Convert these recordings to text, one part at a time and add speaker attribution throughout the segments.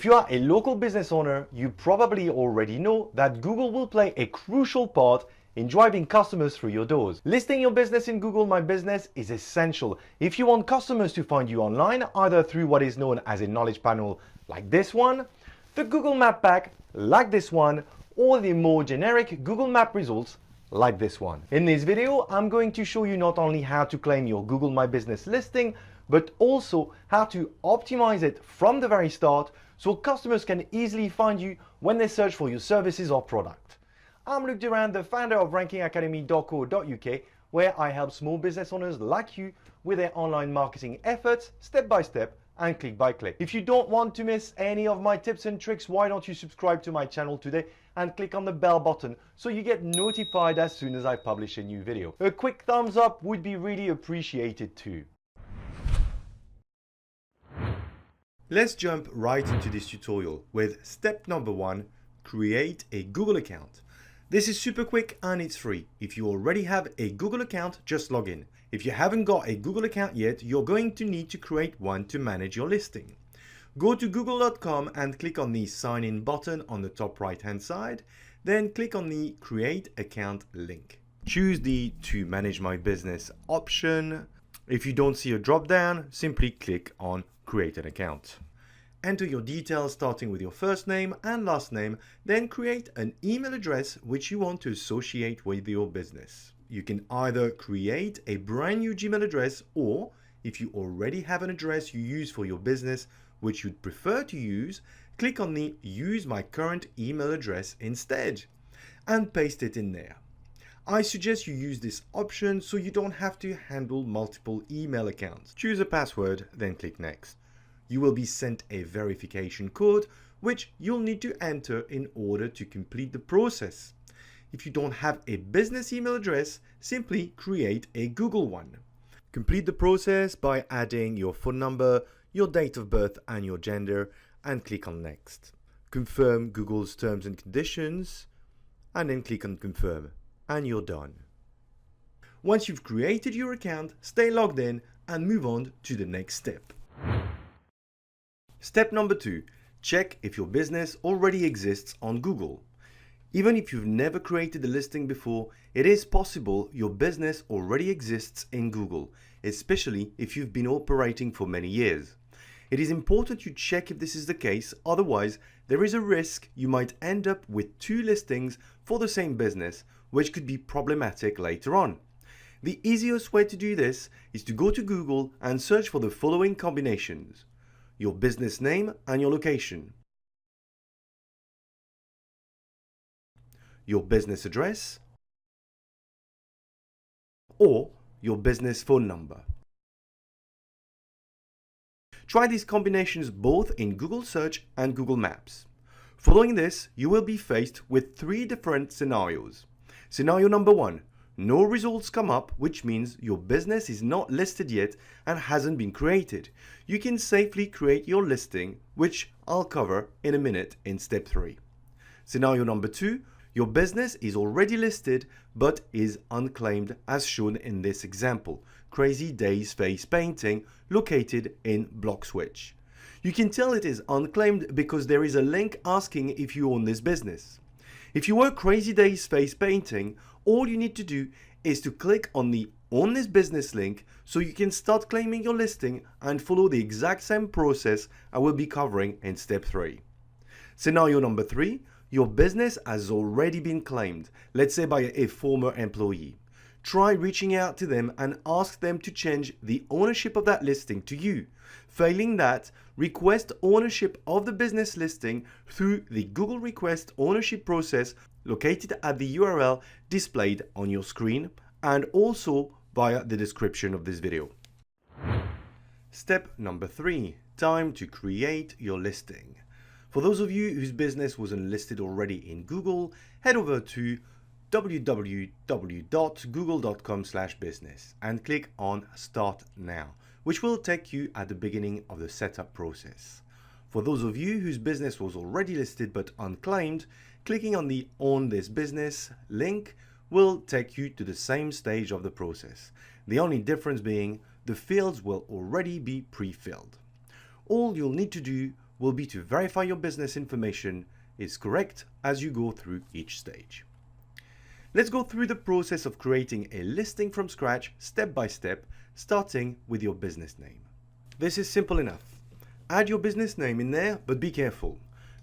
Speaker 1: If you are a local business owner, you probably already know that Google will play a crucial part in driving customers through your doors. Listing your business in Google My Business is essential if you want customers to find you online, either through what is known as a knowledge panel like this one, the Google Map Pack like this one, or the more generic Google Map results like this one. In this video, I'm going to show you not only how to claim your Google My Business listing, but also how to optimize it from the very start so customers can easily find you when they search for your services or product. I'm Luc Durand, the founder of rankingacademy.co.uk, where I help small business owners like you with their online marketing efforts step by step and click by click. If you don't want to miss any of my tips and tricks, why don't you subscribe to my channel today and click on the bell button so you get notified as soon as I publish a new video. A quick thumbs up would be really appreciated too. Let's jump right into this tutorial with step number 1, create a Google account. This is super quick and it's free. If you already have a Google account, just log in. If you haven't got a Google account yet, you're going to need to create one to manage your listing. Go to google.com and click on the sign in button on the top right hand side, then click on the create account link. Choose the to manage my business option. If you don't see a drop down, simply click on create an account. Enter your details starting with your first name and last name, then create an email address which you want to associate with your business. You can either create a brand new Gmail address, or if you already have an address you use for your business which you'd prefer to use, click on the use my current email address instead and paste it in there. I suggest you use this option so you don't have to handle multiple email accounts. Choose a password, then click next. You will be sent a verification code which you'll need to enter in order to complete the process. If you don't have a business email address, simply create a Google one. Complete the process by adding your phone number, your date of birth and your gender, and click on next. Confirm Google's terms and conditions and then click on confirm, and you're done. Once you've created your account, stay logged in and move on to the next step. Step number 2, check if your business already exists on Google. Even if you've never created a listing before, it is possible your business already exists in Google, especially if you've been operating for many years. It is important you check if this is the case, otherwise there is a risk you might end up with 2 listings for the same business, which could be problematic later on. The easiest way to do this is to go to Google and search for the following combinations: your business name and your location, your business address, or your business phone number. Try these combinations both in Google Search and Google Maps. Following this, you will be faced with 3 different scenarios. Scenario number 1, no results come up, which means your business is not listed yet and hasn't been created. You can safely create your listing, which I'll cover in a minute in step 3. Scenario number 2, your business is already listed but is unclaimed as shown in this example, Crazy Days Face Painting, located in Blockswitch. You can tell it is unclaimed because there is a link asking if you own this business. If you were Crazy Days Face Painting, all you need to do is to click on the Own This Business link so you can start claiming your listing and follow the exact same process I will be covering in step 3. Scenario number 3, your business has already been claimed, let's say by a former employee. Try reaching out to them and ask them to change the ownership of that listing to you. Failing that, request ownership of the business listing through the Google Request Ownership process located at the URL displayed on your screen and also via the description of this video. Step number 3, time to create your listing. For those of you whose business wasn't listed already in Google, head over to www.google.com/business and click on Start Now, which will take you at the beginning of the setup process. For those of you whose business was already listed but unclaimed, clicking on the Own This Business link will take you to the same stage of the process. The only difference being the fields will already be pre-filled. All you'll need to do will be to verify your business information is correct as you go through each stage. Let's go through the process of creating a listing from scratch step by step, starting with your business name. This is simple enough. Add your business name in there, but be careful.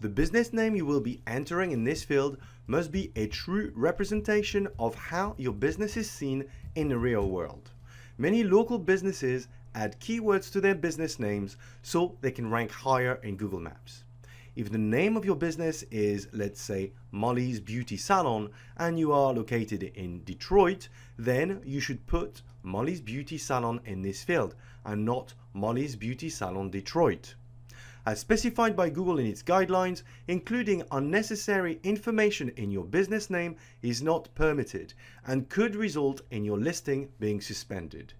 Speaker 1: The business name you will be entering in this field must be a true representation of how your business is seen in the real world. Many local businesses add keywords to their business names so they can rank higher in Google Maps. If the name of your business is, let's say, Molly's Beauty Salon, and you are located in Detroit, then you should put Molly's Beauty Salon in this field and not Molly's Beauty Salon Detroit. As specified by Google in its guidelines, including unnecessary information in your business name is not permitted and could result in your listing being suspended.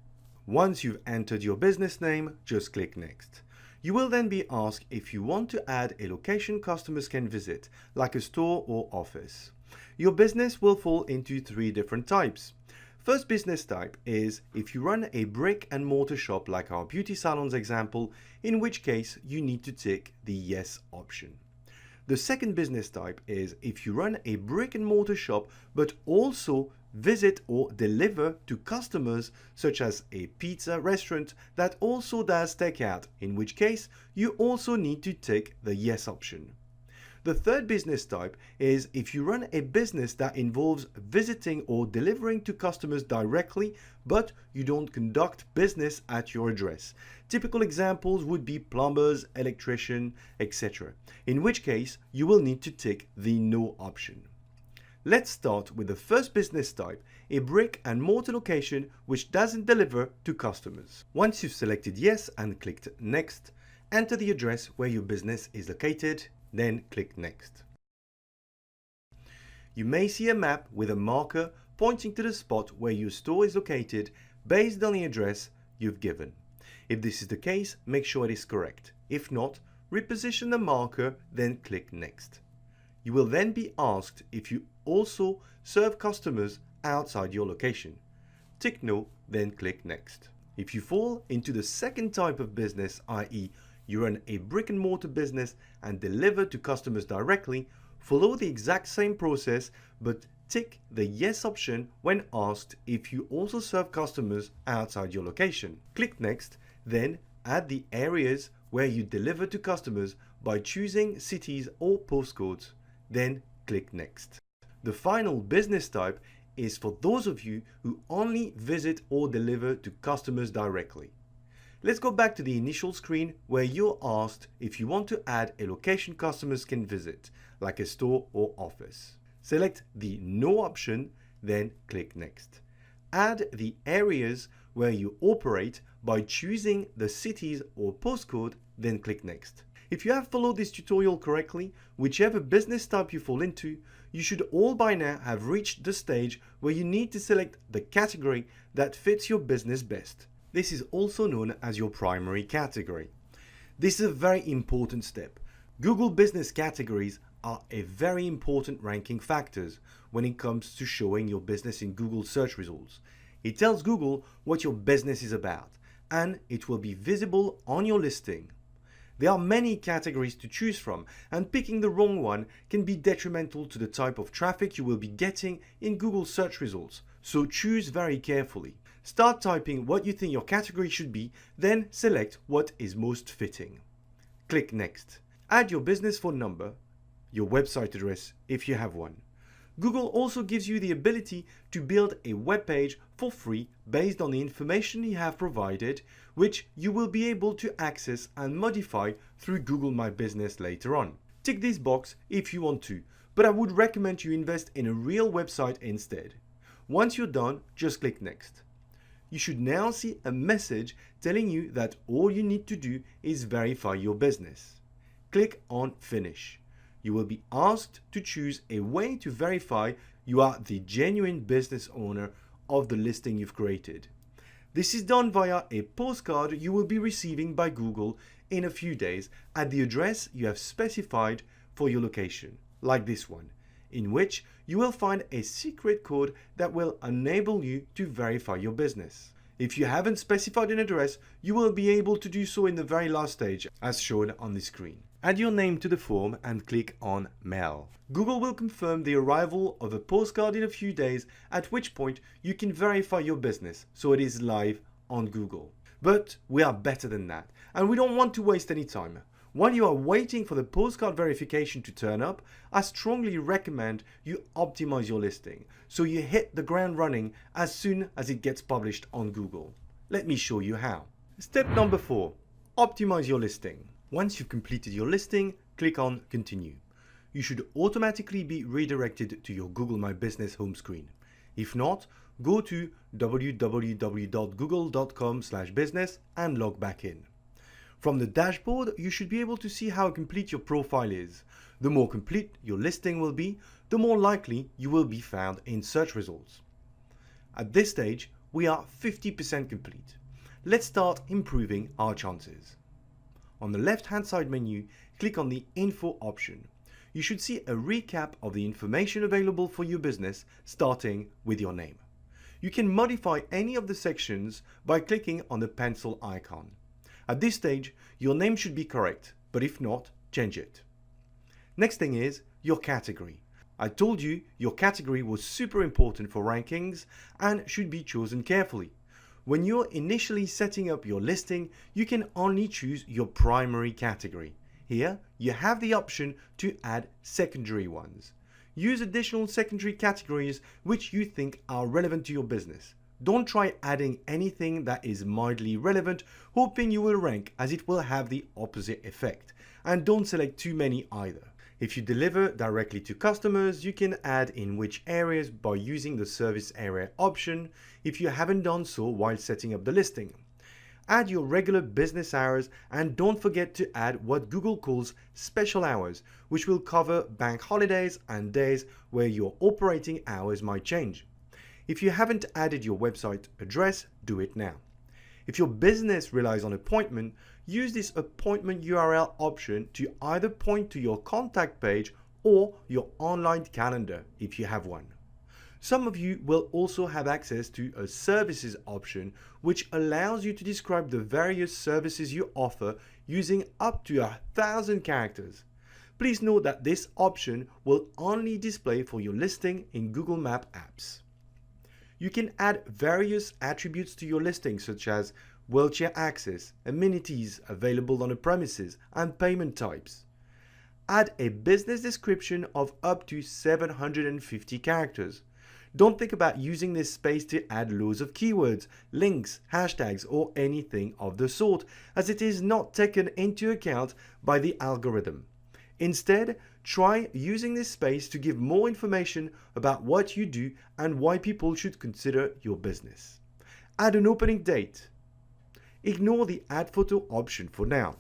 Speaker 1: Once you've entered your business name, just click Next. You will then be asked if you want to add a location customers can visit, like a store or office. Your business will fall into 3 different types. First business type is if you run a brick and mortar shop like our beauty salons example, in which case you need to tick the yes option. The second business type is if you run a brick and mortar shop but also visit or deliver to customers such as a pizza restaurant that also does takeout, in which case you also need to tick the yes option. The third business type is if you run a business that involves visiting or delivering to customers directly, but you don't conduct business at your address. Typical examples would be plumbers, electrician, etc. In which case, you will need to tick the no option. Let's start with the first business type, a brick and mortar location which doesn't deliver to customers. Once you've selected yes and clicked next, enter the address where your business is located. Then click Next. You may see a map with a marker pointing to the spot where your store is located based on the address you've given. If this is the case, make sure it is correct. If not, reposition the marker, then click Next. You will then be asked if you also serve customers outside your location. Tick No, then click Next. If you fall into the second type of business, i.e., you run a brick and mortar business and deliver to customers directly, follow the exact same process but tick the yes option when asked if you also serve customers outside your location. Click Next, then add the areas where you deliver to customers by choosing cities or postcodes, then click Next. The final business type is for those of you who only visit or deliver to customers directly. Let's go back to the initial screen where you're asked if you want to add a location customers can visit, like a store or office. Select the No option, then click Next. Add the areas where you operate by choosing the cities or postcode, then click Next. If you have followed this tutorial correctly, whichever business type you fall into, you should all by now have reached the stage where you need to select the category that fits your business best. This is also known as your primary category. This is a very important step. Google business categories are a very important ranking factors when it comes to showing your business in Google search results. It tells Google what your business is about, and it will be visible on your listing. There are many categories to choose from, and picking the wrong one can be detrimental to the type of traffic you will be getting in Google search results, so choose very carefully. Start typing what you think your category should be, then select what is most fitting. Click Next. Add your business phone number, your website address if you have one. Google also gives you the ability to build a web page for free based on the information you have provided, which you will be able to access and modify through Google My Business later on. Tick this box if you want to, but I would recommend you invest in a real website instead. Once you're done, just click Next. You should now see a message telling you that all you need to do is verify your business. Click on Finish. You will be asked to choose a way to verify you are the genuine business owner of the listing you've created. This is done via a postcard you will be receiving by Google in a few days at the address you have specified for your location, like this one, in which you will find a secret code that will enable you to verify your business. If you haven't specified an address, you will be able to do so in the very last stage, as shown on the screen. Add your name to the form and click on Mail. Google will confirm the arrival of a postcard in a few days, at which point you can verify your business so it is live on Google. But we are better than that, and we don't want to waste any time. While you are waiting for the postcard verification to turn up, I strongly recommend you optimize your listing so you hit the ground running as soon as it gets published on Google. Let me show you how. Step number 4. Optimize your listing. Once you've completed your listing, click on Continue. You should automatically be redirected to your Google My Business home screen. If not, go to www.google.com/business and log back in. From the dashboard, you should be able to see how complete your profile is. The more complete your listing will be, the more likely you will be found in search results. At this stage, we are 50% complete. Let's start improving our chances. On the left-hand side menu, click on the Info option. You should see a recap of the information available for your business, starting with your name. You can modify any of the sections by clicking on the pencil icon. At this stage, your name should be correct, but if not, change it. Next thing is your category. I told you your category was super important for rankings and should be chosen carefully. When you're initially setting up your listing, you can only choose your primary category. Here, you have the option to add secondary ones. Use additional secondary categories which you think are relevant to your business. Don't try adding anything that is mildly relevant, hoping you will rank, as it will have the opposite effect. And don't select too many either. If you deliver directly to customers, you can add in which areas by using the service area option if you haven't done so while setting up the listing. Add your regular business hours and don't forget to add what Google calls special hours, which will cover bank holidays and days where your operating hours might change. If you haven't added your website address, do it now. If your business relies on appointment, use this appointment URL option to either point to your contact page or your online calendar if you have one. Some of you will also have access to a services option, which allows you to describe the various services you offer using up to 1,000 characters. Please note that this option will only display for your listing in Google Maps apps. You can add various attributes to your listing, such as wheelchair access, amenities available on a premises, and payment types. Add a business description of up to 750 characters. Don't think about using this space to add loads of keywords, links, hashtags, or anything of the sort, as it is not taken into account by the algorithm. Instead, try using this space to give more information about what you do and why people should consider your business. Add an opening date. Ignore the Add Photo option for now.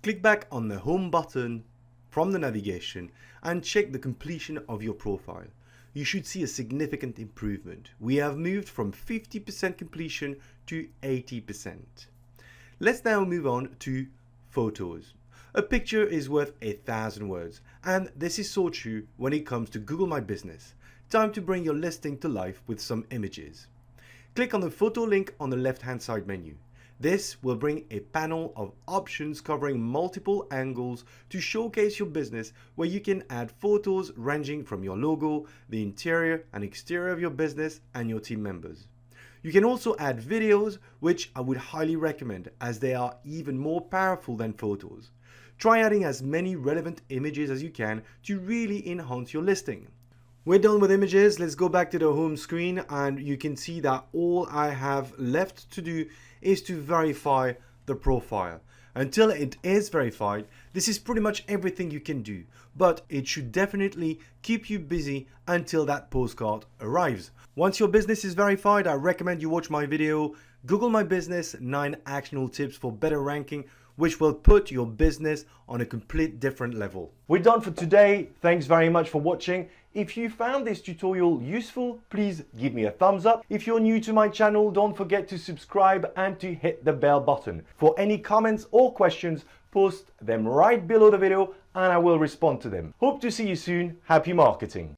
Speaker 1: Click back on the Home button from the navigation and check the completion of your profile. You should see a significant improvement. We have moved from 50% completion to 80%. Let's now move on to photos. A picture is worth 1,000 words, and this is so true when it comes to Google My Business. Time to bring your listing to life with some images. Click on the photo link on the left-hand side menu. This will bring a panel of options covering multiple angles to showcase your business, where you can add photos ranging from your logo, the interior and exterior of your business, and your team members. You can also add videos, which I would highly recommend as they are even more powerful than photos. Try adding as many relevant images as you can to really enhance your listing. We're done with images. Let's go back to the home screen, and you can see that all I have left to do is to verify the profile. Until it is verified, this is pretty much everything you can do, but it should definitely keep you busy until that postcard arrives. Once your business is verified, I recommend you watch my video, Google My Business 9 Actionable Tips for Better Ranking, which will put your business on a complete different level. We're done for today. Thanks very much for watching. If you found this tutorial useful, please give me a thumbs up. If you're new to my channel, don't forget to subscribe and to hit the bell button. For any comments or questions, post them right below the video and I will respond to them. Hope to see you soon. Happy marketing.